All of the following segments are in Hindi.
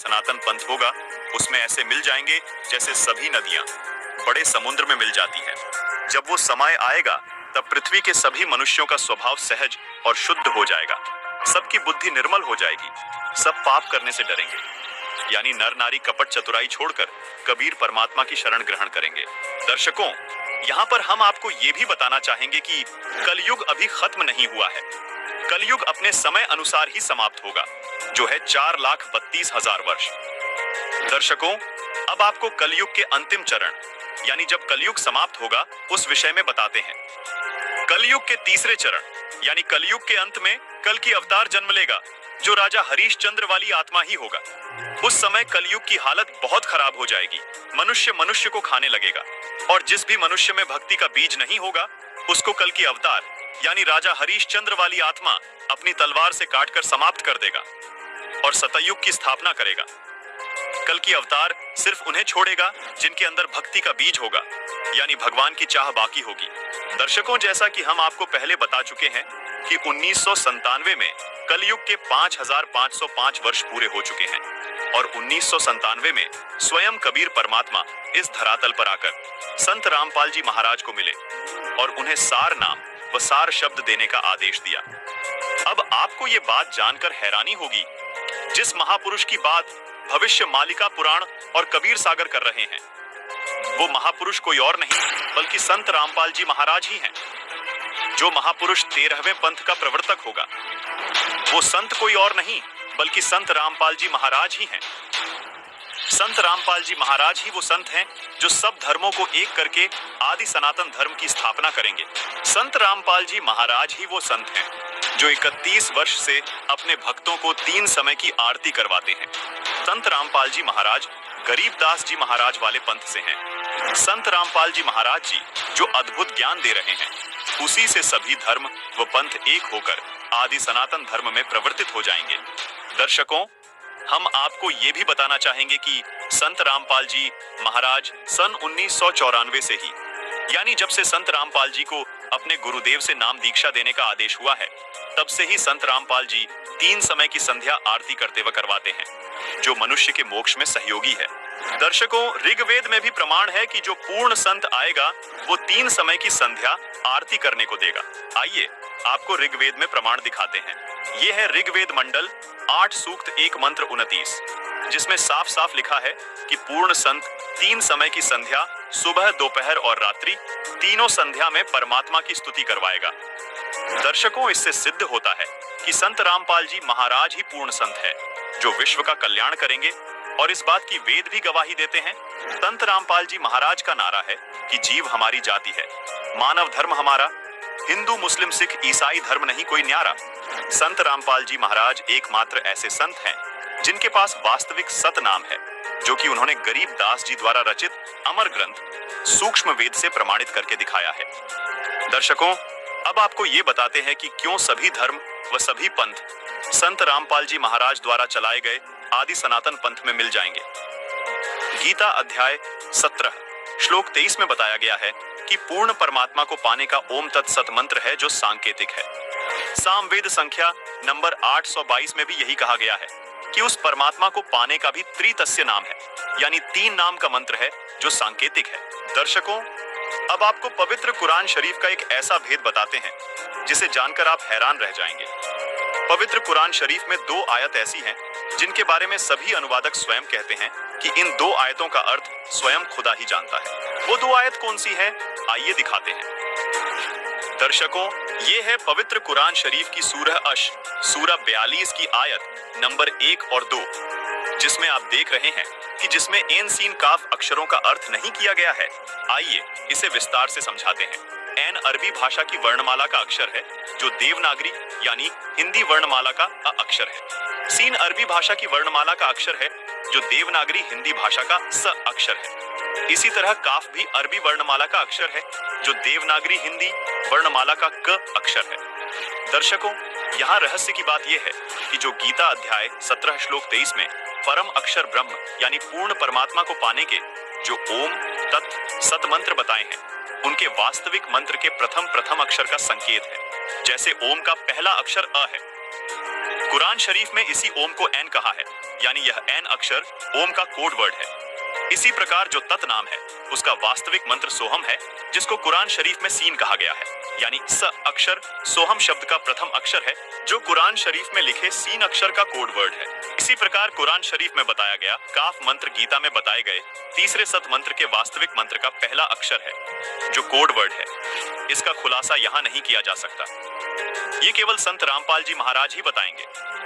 सनातन पंथ होगा उसमें ऐसे मिल जाएंगे जैसे सभी नदियां बड़े समुद्र में मिल जाती हैं। जब वो समय आएगा तब पृथ्वी के सभी मनुष्यों का स्वभाव सहज और शुद्ध हो जाएगा। सबकी बुद्धि निर्मल हो जाएगी। सब पाप करने से डरेंगे, यानी नर नारी कपट चतुराई छोड़कर कबीर परमात्मा की शरण ग्रहण करेंगे। दर्शकों, यहाँ पर हम आपको ये भी बताना चाहेंगे कि कलयुग अभी खत्म नहीं हुआ है। कलयुग अपने समय अनुसार ही समाप्त होगा, जो है 4,32,000 वर्ष। दर्शकों, अब आपको कलयुग के अंतिम चरण यानी जब कलयुग समाप्त होगा उस विषय में बताते हैं। कलयुग के तीसरे चरण यानी कलयुग के अंत में कल की अवतार जन्म लेगा, जो राजा हरीशचंद्र वाली आत्मा ही होगा। उस समय कलयुग की हालत बहुत खराब हो जाएगी। मनुष्य मनुष्य को खाने लगेगा और जिस भी मनुष्य में भक्ति का बीज नहीं होगा उसको कल की अवतार यानी राजा हरीशचंद्र वाली आत्मा अपनी तलवार से काटकर समाप्त कर देगा और सतयुग की स्थापना करेगा। कल की अवतार सिर्फ उन्हें छोड़ेगा जिनके अंदर भक्ति का बीज होगा, यानी भगवान की चाह बाकी होगी। दर्शकों, जैसा कि हम आपको पहले बता चुके हैं कि 1997 में कलयुग के 5,505 वर्ष पूरे हो चुके हैं और 1997 में स्वयं कबीर परमात्मा इस धरातल पर आकर संत रामपाल जी महाराज को मिले और उन्हें सार नाम व सार शब्द देने का आदेश दिया। अब आपको ये बात जानकर हैरानी होगी, जिस महापुरुष की बात भविष्य मालिका पुराण और कबीर सागर कर रहे हैं, वो महापुरुष कोई और नहीं बल्कि संत रामपाल जी महाराज ही हैं। जो महापुरुष 13वें पंथ का प्रवर्तक होगा वो संत कोई और नहीं बल्कि संत रामपाल जी महाराज ही हैं। संत रामपाल जी महाराज ही वो संत हैं जो सब धर्मों को एक करके आदि सनातन धर्म की स्थापना करेंगे। संत रामपाल जी महाराज ही वो संत हैं जो 31 वर्ष से अपने भक्तों को 3 समय की आरती करवाते हैं। संत रामपाल जी महाराज गरीबदास जी महाराज वाले पंथ से हैं। संत रामपाल जी महाराज जी जो अद्भुत ज्ञान दे रहे हैं, उसी से सभी धर्म व पंथ एक होकर आदि सनातन धर्म में प्रवर्तित हो जाएंगे। दर्शकों, हम आपको ये भी बताना चाहेंगे कि संत रामपाल जी महाराज सन 1994 से ही, यानी जब से संत रामपाल जी को अपने गुरुदेव से नाम दीक्षा देने का आदेश हुआ है, तब से ही संत रामपाल जी 3 समय की संध्या आरती करते व करवाते हैं, जो मनुष्य के मोक्ष में सहयोगी है। दर्शकों, ऋग्वेद में भी प्रमाण है कि जो पूर्ण संत आएगा वो 3 समय की संध्या आरती करने को देगा। आइए आपको ऋग्वेद में प्रमाण दिखाते हैं। ये है ऋग्वेद मंडल 8 सूक्त 1 मंत्र 29, जिसमें साफ साफ लिखा है कि पूर्ण संत 3 समय की संध्या सुबह, दोपहर और रात्रि तीनों संध्या में परमात्मा की स्तुति करवाएगा। दर्शकों, इससे सिद्ध होता है कि संत रामपाल जी महाराज ही पूर्ण संत है जो विश्व का कल्याण करेंगे, और इस बात की वेद भी गवाही देते हैं। संत रामपाल जी महाराज का नारा है कि जीव हमारी जाति है, मानव धर्म हमारा, हिंदू मुस्लिम सिख ईसाई धर्म नहीं कोई न्यारा। संत रामपाल जी महाराज एकमात्र ऐसे संत हैं जिनके पास वास्तविक सत नाम है, जो कि उन्होंने गरीबदास जी द्वारा रचित अमर ग्रंथ सूक्ष्म वेद से प्रमाणित करके दिखाया है। दर्शकों, अब आपको ये बताते हैं कि क्यों सभी धर्म व सभी पंथ संत रामपाल जी महाराज द्वारा चलाए गए आदि सनातन पंथ में मिल जाएंगे। गीता अध्याय 17 श्लोक 23 में बताया गया है कि पूर्ण परमात्मा को पाने का ओम तत्सत मंत्र है जो सांकेतिक है। सामवेद संख्या नंबर 822 में भी यही कहा गया है कि उस परमात्मा को पाने का भी त्रितस्य नाम है, यानी 3 नाम का मंत्र है जो सांकेतिक है। दर्शकों, अब आपको पवित्र कुरान शरीफ का एक ऐसा भेद बताते हैं जिसे जानकर आप हैरान रह जाएंगे। पवित्र कुरान शरीफ में 2 आयत ऐसी हैं जिनके बारे में सभी अनुवादक स्वयं कहते हैं कि इन 2 आयतों का अर्थ स्वयं खुदा ही जानता है। वो 2 आयत कौन सी है, आइए दिखाते हैं। दर्शकों, ये है पवित्र कुरान शरीफ की सूरह अश सूरह 42 की आयत नंबर 1 और 2, जिसमें आप देख रहे हैं कि जिसमें एन सीन काफ अक्षरों का अर्थ नहीं किया गया है। आइए इसे विस्तार से समझाते हैं। एन अरबी भाषा की वर्णमाला का अक्षर है जो देवनागरी यानी हिंदी वर्णमाला का अ अक्षर है। सीन अरबी भाषा की वर्णमाला का अक्षर है जो देवनागरी हिंदी भाषा का स अक्षर है। इसी तरह काफ भी अरबी वर्णमाला का अक्षर है जो देवनागरी हिंदी वर्णमाला का क अक्षर है। दर्शकों, यहाँ रहस्य की बात यह है कि जो गीता अध्याय 17 श्लोक 23 में परम अक्षर ब्रह्म यानी पूर्ण परमात्मा को पाने के जो ओम तत् सत मंत्र बताए हैं, उनके वास्तविक मंत्र के प्रथम अक्षर का संकेत है। जैसे ओम का पहला अक्षर अ है, कुरान शरीफ में इसी ओम को एन कहा है, यानी यह एन अक्षर ओम का कोड वर्ड है। इसी प्रकार जो तत् नाम है उसका वास्तविक मंत्र सोहम है, जिसको कुरान शरीफ में सीन कहा गया है, यानी स अक्षर सोहम शब्द का प्रथम अक्षर है, जो कुरान शरीफ में लिखे सीन अक्षर का कोड वर्ड है। इसी प्रकार कुरान शरीफ में बताया गया काफ मंत्र गीता में बताए गए तीसरे सत मंत्र के वास्तविक मंत्र का पहला अक्षर है, जो कोड वर्ड है। इसका खुलासा यहाँ नहीं किया जा सकता, ये केवल संत रामपाल जी महाराज ही बताएंगे।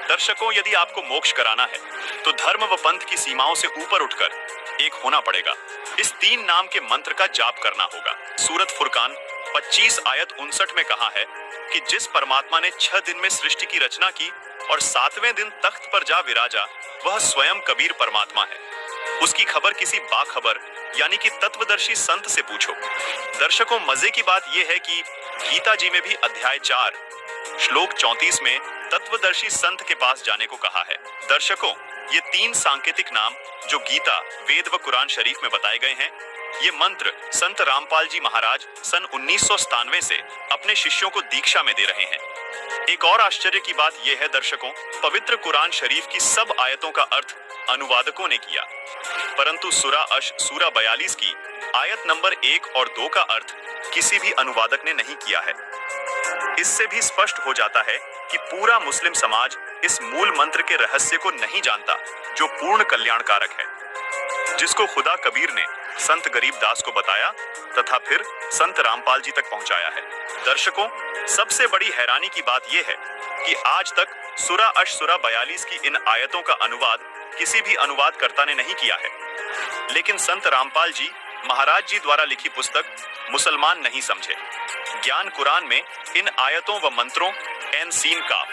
दर्शकों, यदि आपको मोक्ष कराना है तो धर्म व पंथ की सीमाओं से ऊपर उठकर एक होना पड़ेगा। इस तीन नाम के मंत्र का जाप करना होगा। सूरत फुरकान 25 आयत 59 में कहा है कि जिस परमात्मा ने 6 दिन में सृष्टि की रचना की और 7वें दिन तख्त पर जा विराजा, वह स्वयं कबीर परमात्मा है। उसकी खबर किसी बाखबर यानी कि तत्वदर्शी संत से पूछो। दर्शकों, मजे की बात यह है कि गीता जी में भी अध्याय 4 श्लोक 34 में तत्वदर्शी संत के पास जाने को कहा है। दर्शकों, ये तीन सांकेतिक नाम जो गीता, वेद व कुरान शरीफ में बताए गए हैं, ये मंत्र संत रामपाल जी महाराज सन 1997 से अपने शिष्यों को दीक्षा में दे रहे हैं। एक और आश्चर्य की बात यह है दर्शकों, पवित्र कुरान शरीफ की सब आयतों का अर्थ अनुवादकों ने किया, परंतु सूरा 42 की आयत नंबर 1 और 2 का अर्थ किसी भी अनुवादक ने नहीं किया है। इससे भी स्पष्ट हो जाता है कि पूरा मुस्लिम समाज इस मूल मंत्र के रहस्य को नहीं जानता, जो पूर्ण कल्याणकारक है, जिसको खुदा कबीर ने संत गरीबदास को बताया तथा फिर संत रामपाल जी तक पहुंचाया है। दर्शकों, सबसे बड़ी हैरानी की बात यह है कि आज तक सूरा 42 की इन आयतों का अनुवाद किसी भी अनुवादकर्ता ने नहीं किया है, लेकिन संत रामपाल जी महाराज जी द्वारा लिखी पुस्तक मुसलमान नहीं समझे ज्ञान कुरान में इन आयतों व मंत्रों एन सीन काफ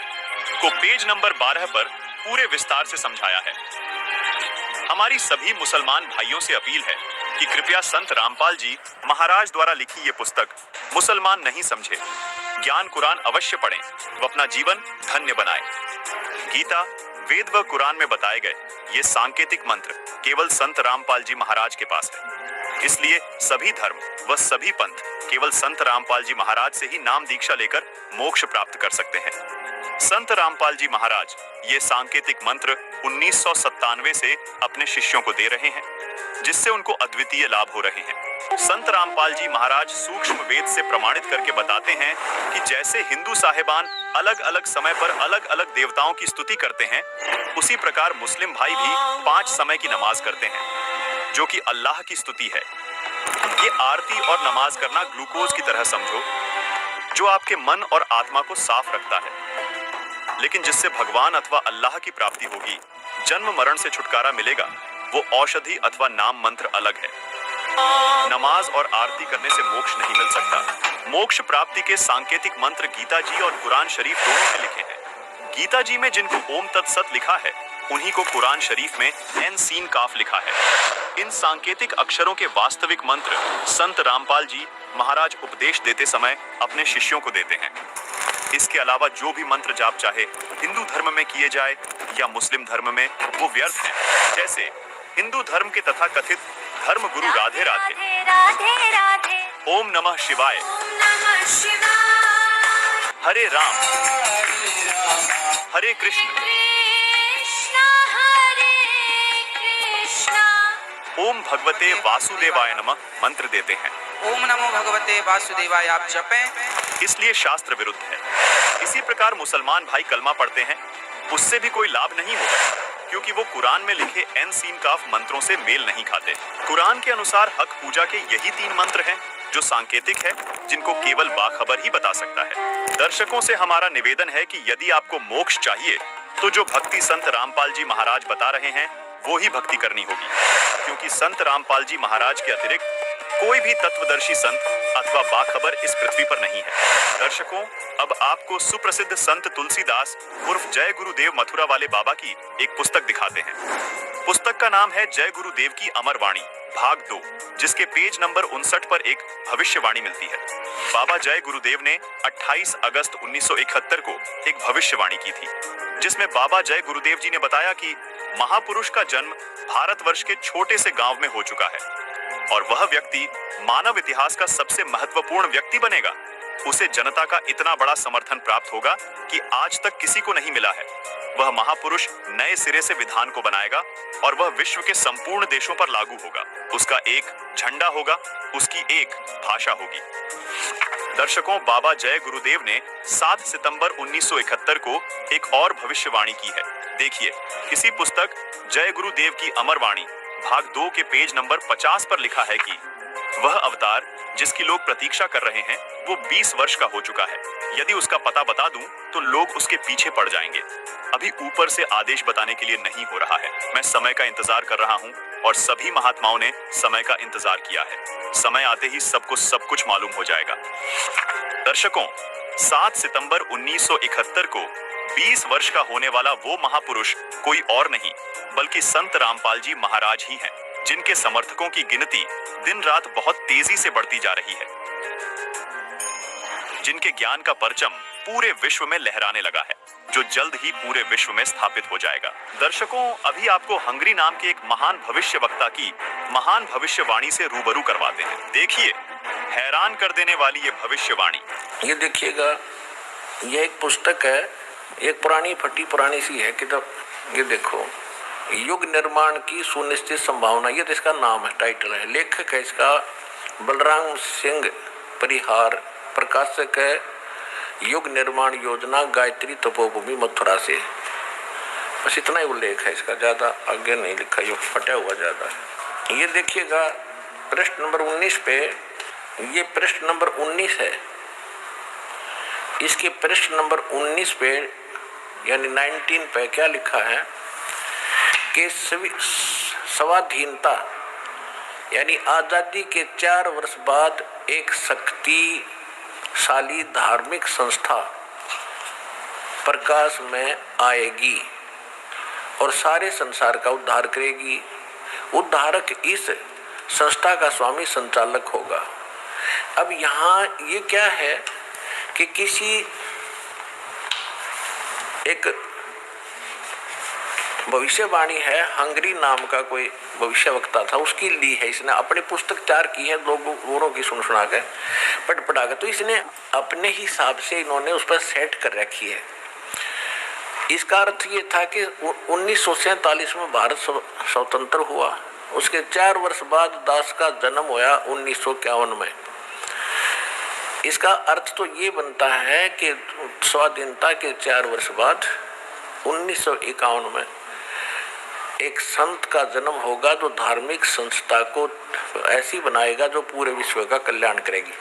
को पेज नंबर 12 पर पूरे विस्तार से समझाया है। हमारी सभी मुसलमान भाइयों से अपील है कि कृपया संत रामपाल जी महाराज द्वारा लिखी ये पुस्तक मुसलमान नहीं समझे ज्ञान कुरान अवश्य पढ़ें व अपना जीवन धन्य बनाएं। गीता, वेद व कुरान में बताए गए ये सांकेतिक मंत्र केवल संत रामपाल जी महाराज के पास है, इसलिए सभी धर्म व सभी पंथ केवल संत रामपाल जी महाराज से ही नाम दीक्षा लेकर मोक्ष प्राप्त कर सकते हैं। संत रामपाल जी महाराज ये सांकेतिक मंत्र 1997 से अपने शिष्यों को दे रहे हैं, जिससे उनको अद्वितीय लाभ हो रहे हैं। संत रामपाल जी महाराज सूक्ष्म वेद से प्रमाणित करके बताते हैं कि जैसे हिंदू साहिबान अलग अलग समय पर अलग अलग देवताओं की स्तुति करते हैं, उसी प्रकार मुस्लिम भाई भी 5 समय की नमाज करते हैं, जो कि अल्लाह की स्तुति है। ये आरती और नमाज करना ग्लूकोज की तरह समझो, जो आपके मन और आत्मा को साफ रखता है, लेकिन जिससे भगवान अथवा अल्लाह की प्राप्ति होगी, जन्म मरण से छुटकारा मिलेगा, वो औषधि अथवा नाम मंत्र अलग है। नमाज और आरती करने से मोक्ष नहीं मिल सकता। मोक्ष प्राप्ति के सांकेतिक मंत्र गीता जी और कुरान शरीफ दोनों में लिखे हैं। गीता जी में जिनको ओम तत्सत लिखा है, उन्हीं को कुरान शरीफ में एन सीन काफ लिखा है। इन सांकेतिक अक्षरों के वास्तविक मंत्र संत रामपाल जी महाराज उपदेश देते समय अपने शिष्यों को देते हैं। इसके अलावा जो भी मंत्र जाप चाहे हिंदू धर्म में किए जाए या मुस्लिम धर्म में, वो व्यर्थ हैं। जैसे हिंदू धर्म के तथा कथित धर्म गुरु राधे राधे, राधे राधे, ओम नमः शिवाय, हरे राम हरे कृष्ण, कृष्णा हरे कृष्णा, ओम भगवते वासुदेवाय नमः मंत्र देते हैं। ओम नमो भगवते वासुदेवाय आप जपें। इसलिए शास्त्र विरुद्ध है। इसी प्रकार मुसलमान भाई कलमा पढ़ते हैं, उससे भी कोई लाभ नहीं होगा, क्योंकि वो कुरान में लिखे एन सीन काफ मंत्रों से मेल नहीं खाते। कुरान के अनुसार हक पूजा के यही 3 मंत्र हैं जो सांकेतिक है, जिनको केवल बाखबर ही बता सकता है। दर्शकों से हमारा निवेदन है कि यदि आपको मोक्ष चाहिए तो जो भक्ति संत रामपाल जी महाराज बता रहे हैं वो ही भक्ति करनी होगी, क्योंकि संत रामपाल जी महाराज के अतिरिक्त कोई भी तत्वदर्शी संत अथवा बाखबर इस पृथ्वी पर नहीं है। दर्शकों, अब आपको सुप्रसिद्ध संत तुलसीदास उर्फ जय गुरुदेव मथुरा वाले बाबा की एक पुस्तक दिखाते हैं। पुस्तक का नाम है जय गुरुदेव की अमर वाणी भाग 2, जिसके पेज नंबर 59 पर एक भविष्यवाणी मिलती है। बाबा जय गुरुदेव ने 28 अगस्त 1971 को एक भविष्यवाणी की थी, जिसमें बाबा जय गुरुदेव जी ने बताया कि महापुरुष का जन्म भारतवर्ष के छोटे से गांव में हो चुका है और वह व्यक्ति मानव इतिहास का सबसे महत्वपूर्ण व्यक्ति बनेगा। उसे जनता का इतना बड़ा समर्थन प्राप्त होगा कि आज तक किसी को नहीं मिला है। वह महापुरुष नए सिरे से विधान को बनाएगा और वह विश्व के संपूर्ण देशों पर लागू होगा। उसका एक झंडा होगा, उसकी एक भाषा होगी। दर्शकों, बाबा जय गुरुदेव ने 7 सितंबर 1971 को एक और भविष्यवाणी की है। देखिए, इसी पुस्तक जय गुरुदेव की अमर वाणी भाग 2 के पेज नंबर 50 पर लिखा है कि वह अवतार जिसकी लोग प्रतीक्षा कर रहे हैं वो 20 वर्ष का हो चुका है। यदि उसका पता बता दूं तो लोग उसके पीछे पड़ जाएंगे। अभी ऊपर से आदेश बताने के लिए नहीं हो रहा है। मैं समय का इंतजार कर रहा हूं और सभी महात्माओं ने समय का इंतजार किया है। समय आते ही सबको सब कुछ मालूम हो जाएगा। दर्शकों, 7 सितंबर 1971 को 20 वर्ष का होने वाला वो महापुरुष कोई और नहीं बल्कि संत रामपाल जी महाराज ही हैं, जिनके समर्थकों की गिनती दिन रात बहुत तेजी से बढ़ती जा रही है, जिनके ज्ञान का परचम पूरे विश्व में लहराने लगा है, जो जल्द ही पूरे विश्व में स्थापित हो जाएगा। दर्शकों, अभी आपको हंगरी नाम के एक महान भविष्यवक्ता की महान भविष्यवाणी से रूबरू करवाते हैं। देखिए, हैरान कर देने वाली ये भविष्यवाणी। ये देखिएगा, ये एक पुस्तक है, एक पुरानी फटी पुरानी सी है किताब। ये देखो, युग निर्माण की सुनिश्चित संभावना, ये तो इसका नाम है, टाइटल है। लेखक है इसका बलराम सिंह परिहार, प्रकाशक है युग निर्माण योजना, गायत्री तपोभूमि, मथुरा से। बस इतना ही उल्लेख है इसका, ज्यादा आगे नहीं लिखा, ये फटा हुआ ज्यादा है। ये देखिएगा पृष्ठ नंबर 19 पे, ये पृष्ठ नंबर 19 है। इसके पृष्ठ नंबर 19 पे यानी 19 पे क्या लिखा है कि स्वाधीनता यानी आजादी के 4 वर्ष बाद एक शक्तिशाली धार्मिक संस्था प्रकाश में आएगी और सारे संसार का उद्धार करेगी। उद्धारक इस संस्था का स्वामी संचालक होगा। अब यहाँ ये क्या है कि किसी एक भविष्यवाणी है, हंगरी नाम का कोई भविष्यवक्ता था, उसकी ली है इसने, अपनी पुस्तक तैयार की है, लोगों की सुना के पढ़ा के, तो इसने अपने हिसाब से इन्होंने उस पर सेट कर रखी है। इसका अर्थ ये था कि 1947 में भारत स्वतंत्र हुआ, उसके 4 वर्ष बाद दास का जन्म हुआ 1951 में। इसका अर्थ तो ये बनता है कि स्वाधीनता के 4 वर्ष बाद 1951 में एक संत का जन्म होगा जो धार्मिक संस्था को ऐसी बनाएगा जो पूरे विश्व का कल्याण करेगी।